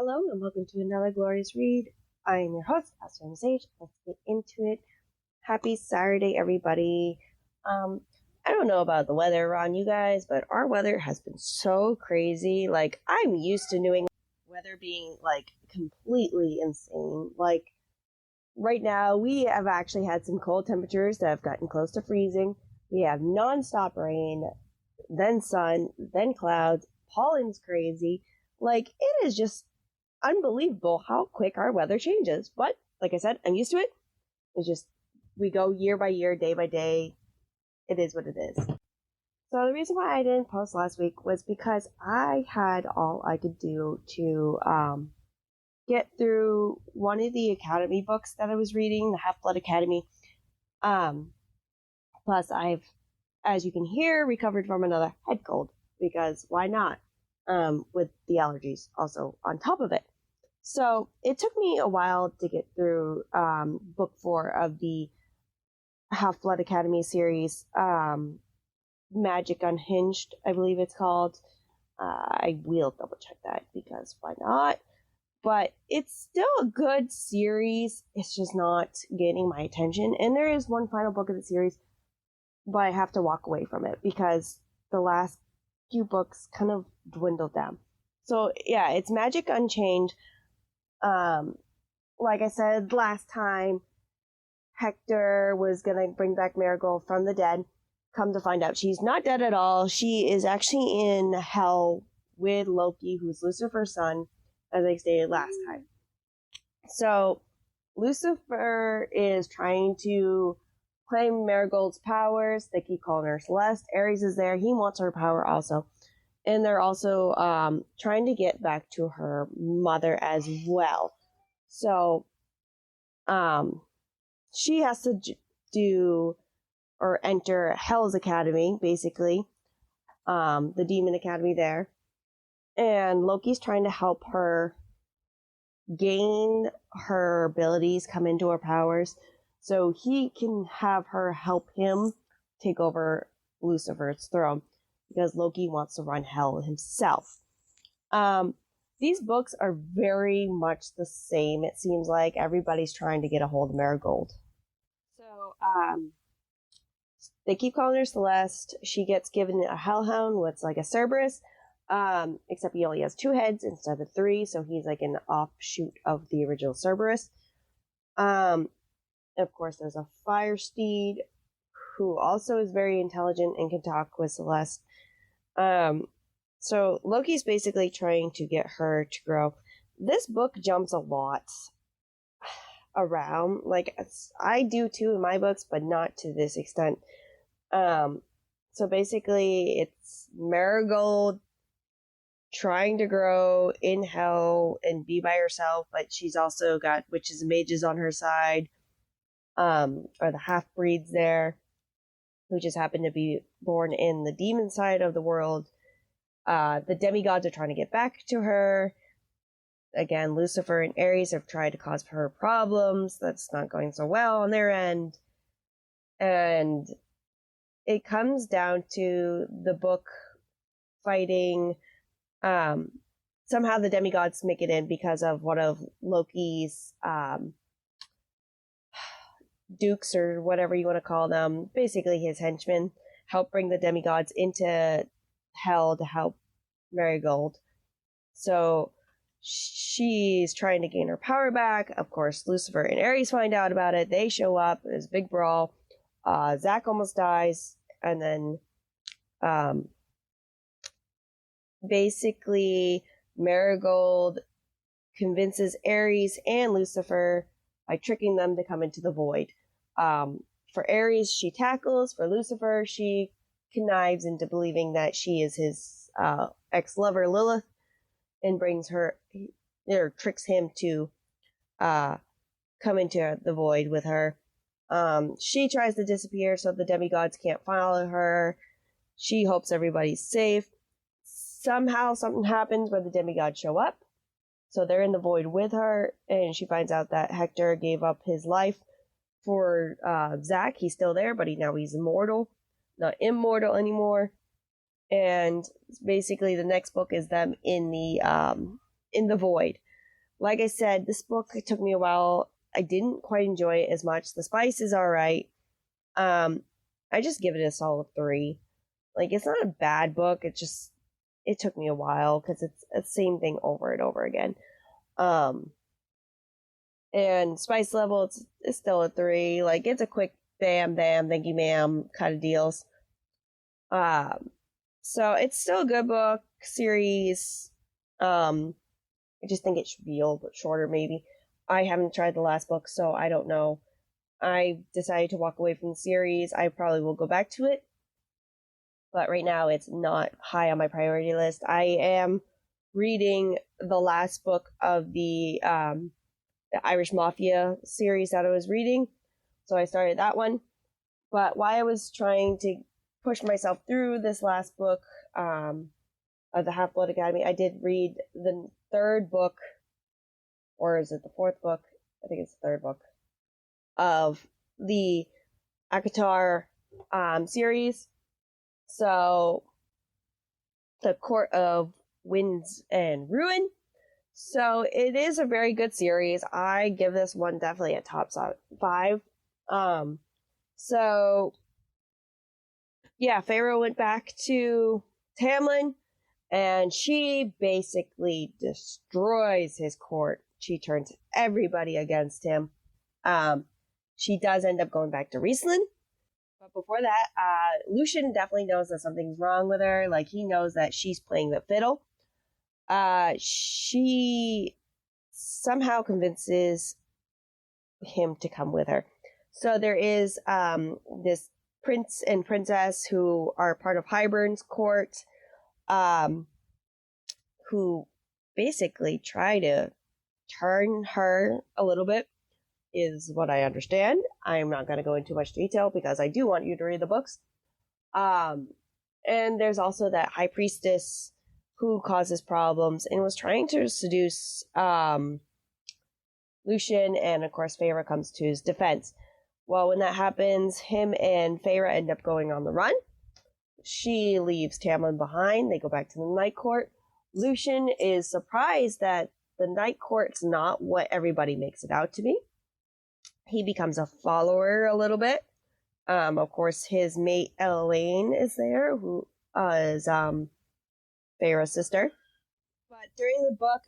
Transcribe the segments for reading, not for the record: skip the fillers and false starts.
Hello and welcome to another glorious read. I am your host, Pastor Sage. Let's get into it. Happy Saturday, everybody. I don't know about the weather around you guys, but our weather has been so crazy. Like, I'm used to New England weather being like completely insane. Like, right now, we have actually had some cold temperatures that have gotten close to freezing. We have non-stop rain, then sun, then clouds. Pollen's crazy. Like, it is just unbelievable how quick our weather changes. But like I said, I'm used to it. It's just we go year by year, day by day. It is what it is. So the reason why I didn't post last week was because I had all I could do to get through one of the Academy books that I was reading, the Half-Blood Academy. Plus, I've, as you can hear, recovered from another head cold because why not? With the allergies also on top of it. So it took me a while to get through book 4 of the Half-Blood Academy series, Magic Unhinged, I believe it's called. I will double check that because why not? But it's still a good series. It's just not gaining my attention. And there is one final book of the series, but I have to walk away from it because the last few books kind of dwindled down. So yeah, it's Magic Unchained. Like I said last time, Hector was gonna bring back Marigold from the dead. Come to find out, she's not dead at all. She is actually in hell with Loki, who's Lucifer's son, as I stated last time. So Lucifer is trying to claim Marigold's powers. They keep calling her Celeste. Ares is there. He wants her power also. And they're also trying to get back to her mother as well. So she has to do or enter Hell's Academy, basically. The Demon Academy there. And Loki's trying to help her gain her abilities, come into her powers, so he can have her help him take over Lucifer's throne, because Loki wants to run hell himself. These books are very much the same. It seems like everybody's trying to get a hold of Marigold. So, they keep calling her Celeste. She gets given a hellhound, what's like a Cerberus, except he only has 2 heads instead of 3, so he's like an offshoot of the original Cerberus. Of course, there's a fire steed who also is very intelligent and can talk with Celeste. So Loki's basically trying to get her to grow. This book jumps a lot around. Like, I do too in my books, but not to this extent. So basically, it's Marigold trying to grow in hell and be by herself, but she's also got witches and mages on her side. Or the half-breeds there, who just happen to be born in the demon side of the world. The demigods are trying to get back to her. Again, Lucifer and Ares have tried to cause her problems. That's not going so well on their end. And it comes down to the book fighting. Somehow the demigods make it in because of one of Loki's dukes, or whatever you want to call them, basically his henchmen, help bring the demigods into hell to help Marigold. So she's trying to gain her power back. Of course, Lucifer and Ares find out about it. They show up. There's a big brawl. Zach almost dies. And then basically Marigold convinces Ares and Lucifer by tricking them to come into the void. For Ares, she tackles. For Lucifer, she connives into believing that she is his ex-lover Lilith, and brings her, or tricks him to come into the void with her. She tries to disappear so the demigods can't follow her. She hopes everybody's safe. Somehow something happens where the demigods show up. So they're in the void with her, and she finds out that Hector gave up his life for Zach. He's still there, but now he's immortal, not immortal anymore. And basically, the next book is them in the void. Like I said, this book, it took me a while. I didn't quite enjoy it as much. The spice is all right. I just give it a solid 3. Like, it's not a bad book. It took me a while because it's the same thing over and over again. And spice level, it's still a 3. Like, it's a quick bam, thank you, ma'am kind of deals. So it's still a good book series. I just think it should be a little bit shorter, maybe. I haven't tried the last book, so I don't know. I decided to walk away from the series. I probably will go back to it, but right now it's not high on my priority list. I am reading the last book of the Irish Mafia series that I was reading, so I started that one. But while I was trying to push myself through this last book of the Half-Blood Academy, I did read the 3rd book, or is it the 4th book? I think it's the 3rd book of the ACOTAR series. So, the Court of Winds and Ruin. So, it is a very good series. I give this one definitely a top 5. So, yeah, Pharaoh went back to Tamlin, and she basically destroys his court. She turns everybody against him. She does end up going back to Riesland. But before that, Lucian definitely knows that something's wrong with her. Like, he knows that she's playing the fiddle. She somehow convinces him to come with her. So there is this prince and princess who are part of Hybern's court, who basically try to turn her a little bit, is what I understand. I'm not going to go into much detail because I do want you to read the books. And there's also that high priestess who causes problems and was trying to seduce Lucian, and of course Feyre comes to his defense. Well, when that happens, him and Feyre end up going on the run. She leaves Tamlin behind. They go back to the Night Court. Lucian is surprised that the Night Court's not what everybody makes it out to be. He becomes a follower a little bit. Of course, his mate Elaine is there, who is Feyre's sister. But during the book,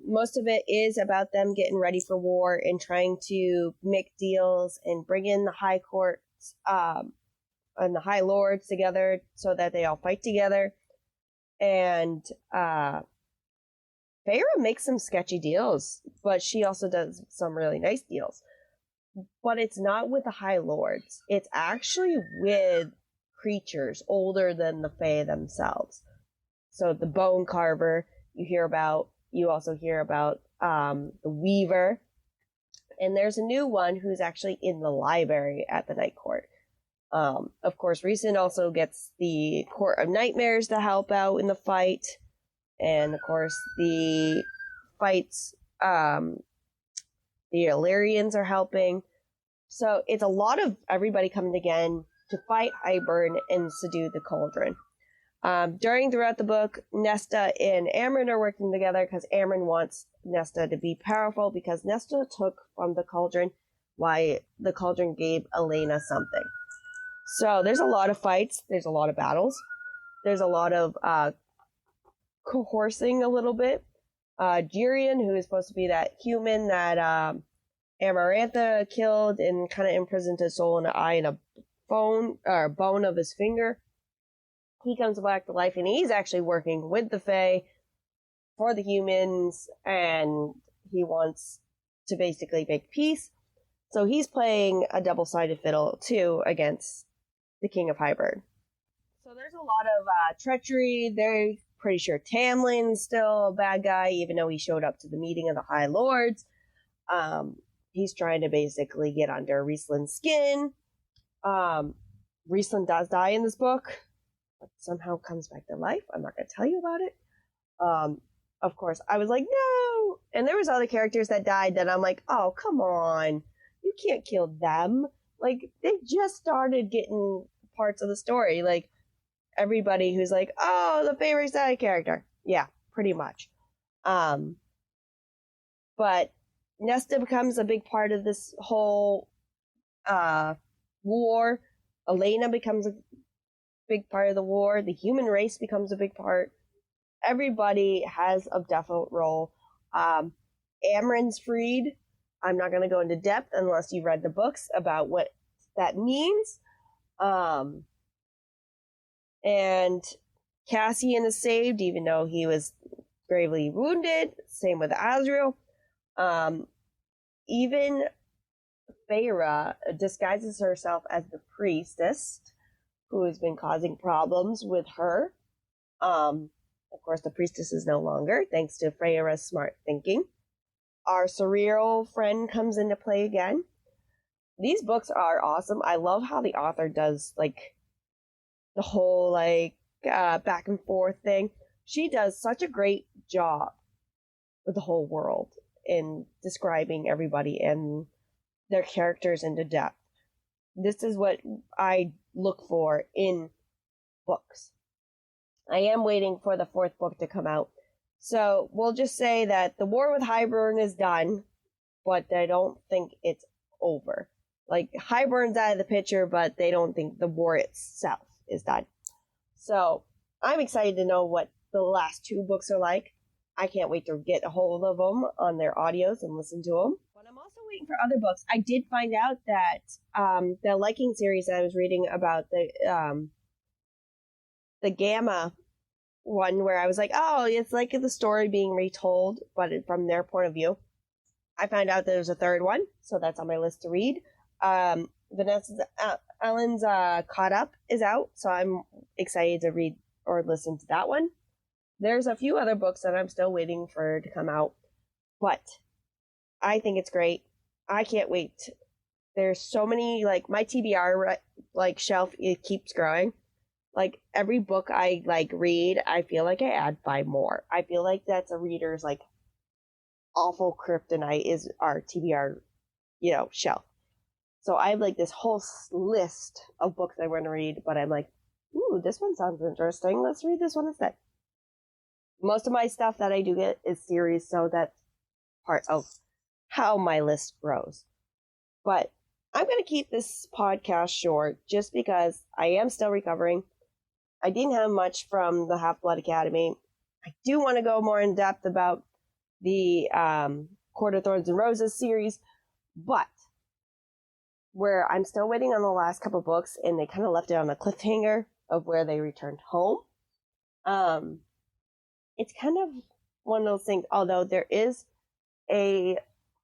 most of it is about them getting ready for war and trying to make deals and bring in the High Courts and the High Lords together so that they all fight together. And Feyre makes some sketchy deals, but she also does some really nice deals. But it's not with the High Lords. It's actually with creatures older than the Fae themselves. So the Bone Carver you also hear about the Weaver. And there's a new one who's actually in the library at the Night Court. Of course, Rhysand also gets the Court of Nightmares to help out in the fight. And of course, the fights, the Illyrians are helping. So it's a lot of everybody coming again to fight Hybern and subdue the Cauldron. Throughout the book, Nesta and Amren are working together because Amren wants Nesta to be powerful because Nesta took from the Cauldron why the Cauldron gave Elena something. So there's a lot of fights. There's a lot of battles. There's a lot of coercing a little bit. Jirian, who is supposed to be that human that Amarantha killed and kind of imprisoned his soul in an eye and a bone of his finger. He comes back to life, and he's actually working with the Fae for the humans, and he wants to basically make peace. So he's playing a double-sided fiddle, too, against the King of Hybern. So there's a lot of treachery. They're pretty sure Tamlin's still a bad guy, even though he showed up to the meeting of the High Lords. He's trying to basically get under Riesland's skin. Riesland does die in this book, but somehow comes back to life. I'm not going to tell you about it. Of course, I was like, no! And there was other characters that died that I'm like, oh, come on. You can't kill them. Like, they just started getting parts of the story. Like, everybody who's like, oh, the favorite side character. Yeah, pretty much. But Nesta becomes a big part of this whole war. Elena becomes a big part of the war. The human race becomes a big part. Everybody has a definite role. Amren's freed. I'm not going to go into depth unless you read the books about what that means. And Cassian is saved, even though he was gravely wounded. Same with Azrael. Even Feyre disguises herself as the priestess, who has been causing problems with her. Of course, the priestess is no longer, thanks to Feyre's smart thinking. Our surreal friend comes into play again. These books are awesome. I love how the author does, like, the whole, like, back and forth thing. She does such a great job with the whole world in describing everybody and their characters into depth. This is what I look for in books. I am waiting for the 4th book to come out. So we'll just say that the war with Hybern is done, but I don't think it's over. Like, Hybern's out of the picture, but they don't think the war itself is done. So I'm excited to know what the last 2 books are like. I can't wait to get a hold of them on their audios and listen to them. But I'm also waiting for other books. I did find out that the Liking series that I was reading about, the Gamma one, where I was like, oh, it's like the story being retold, but from their point of view. I found out that there's a 3rd one, so that's on my list to read. Vanessa Allen's Caught Up is out, so I'm excited to read or listen to that one. There's a few other books that I'm still waiting for to come out, but I think it's great. I can't wait. There's so many, like, my TBR, like, shelf, it keeps growing. Like, every book I, like, read, I feel like I add 5 more. I feel like that's a reader's, like, awful kryptonite is our TBR, shelf. So I have, like, this whole list of books I want to read, but I'm like, ooh, this one sounds interesting. Let's read this one instead. Most of my stuff that I do get is series, so that's part of how my list grows. But I'm going to keep this podcast short just because I am still recovering. I didn't have much from the Half-Blood Academy. I do want to go more in depth about the Court of Thorns and Roses series, but where I'm still waiting on the last couple books, and they kind of left it on a cliffhanger of where they returned home. It's kind of one of those things, although there is a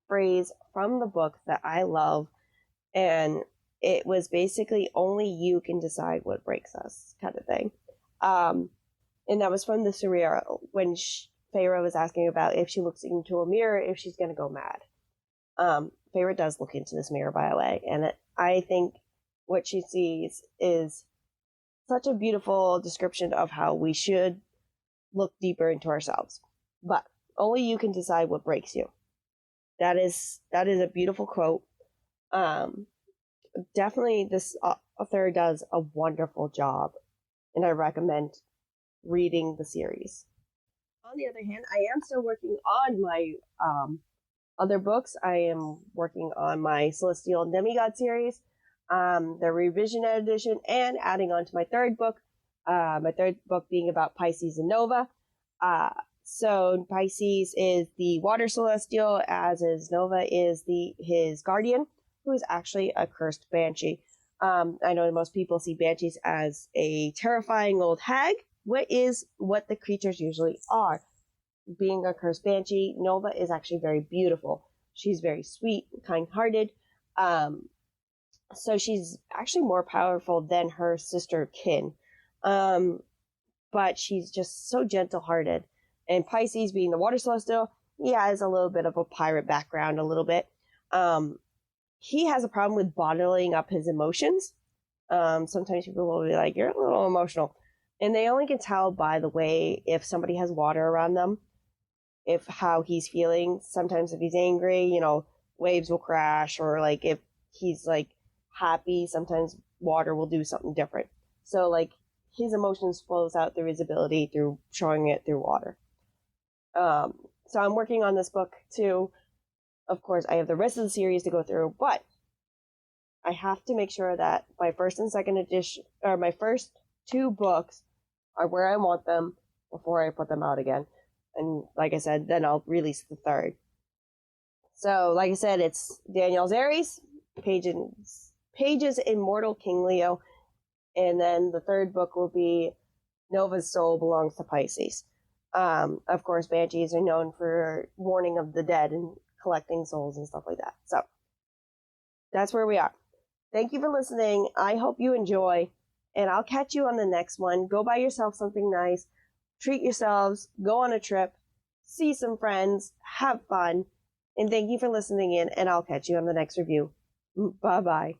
phrase from the book that I love, and it was basically only you can decide what breaks us kind of thing. And that was from the Surreal, when Feyre was asking about if she looks into a mirror, if she's going to go mad. Feyre does look into this mirror, by the way, and I think what she sees is such a beautiful description of how we should look deeper into ourselves. But only you can decide what breaks you. That is a beautiful quote. Definitely this author does a wonderful job, and I recommend reading the series. On the other hand, I am still working on my other books. I am working on my Celestial and Demigod series, the revision edition, and adding on to my 3rd book. My 3rd book being about Pisces and Nova. So Pisces is the water celestial, as is Nova is his guardian, who is actually a cursed banshee. I know most people see banshees as a terrifying old hag. What the creatures usually are. Being a cursed banshee, Nova is actually very beautiful. She's very sweet, kind-hearted. So she's actually more powerful than her sister Kin. But she's just so gentle-hearted. And Pisces, being the water celestial, he has a little bit of a pirate background, a little bit. He has a problem with bottling up his emotions. Sometimes people will be like, you're a little emotional. And they only can tell by the way if somebody has water around them, if how he's feeling. Sometimes if he's angry, waves will crash, or like if he's like happy, sometimes water will do something different. So like his emotions flows out through his ability through showing it through water. So I'm working on this book too. of course, I have the rest of the series to go through, but I have to make sure that my first and second edition, or my first 2 books, are where I want them before I put them out again. And like I said, then I'll release the 3rd. So, like I said, it's Daniel's Ares, Page's Immortal King Leo, and then the 3rd book will be Nova's Soul Belongs to Pisces. Of course, banshees are known for warning of the dead and collecting souls and stuff like that. So, that's where we are. Thank you for listening. I hope you enjoy, and I'll catch you on the next one. Go buy yourself something nice, treat yourselves, go on a trip, see some friends, have fun, and thank you for listening in, and I'll catch you on the next review. Bye-bye.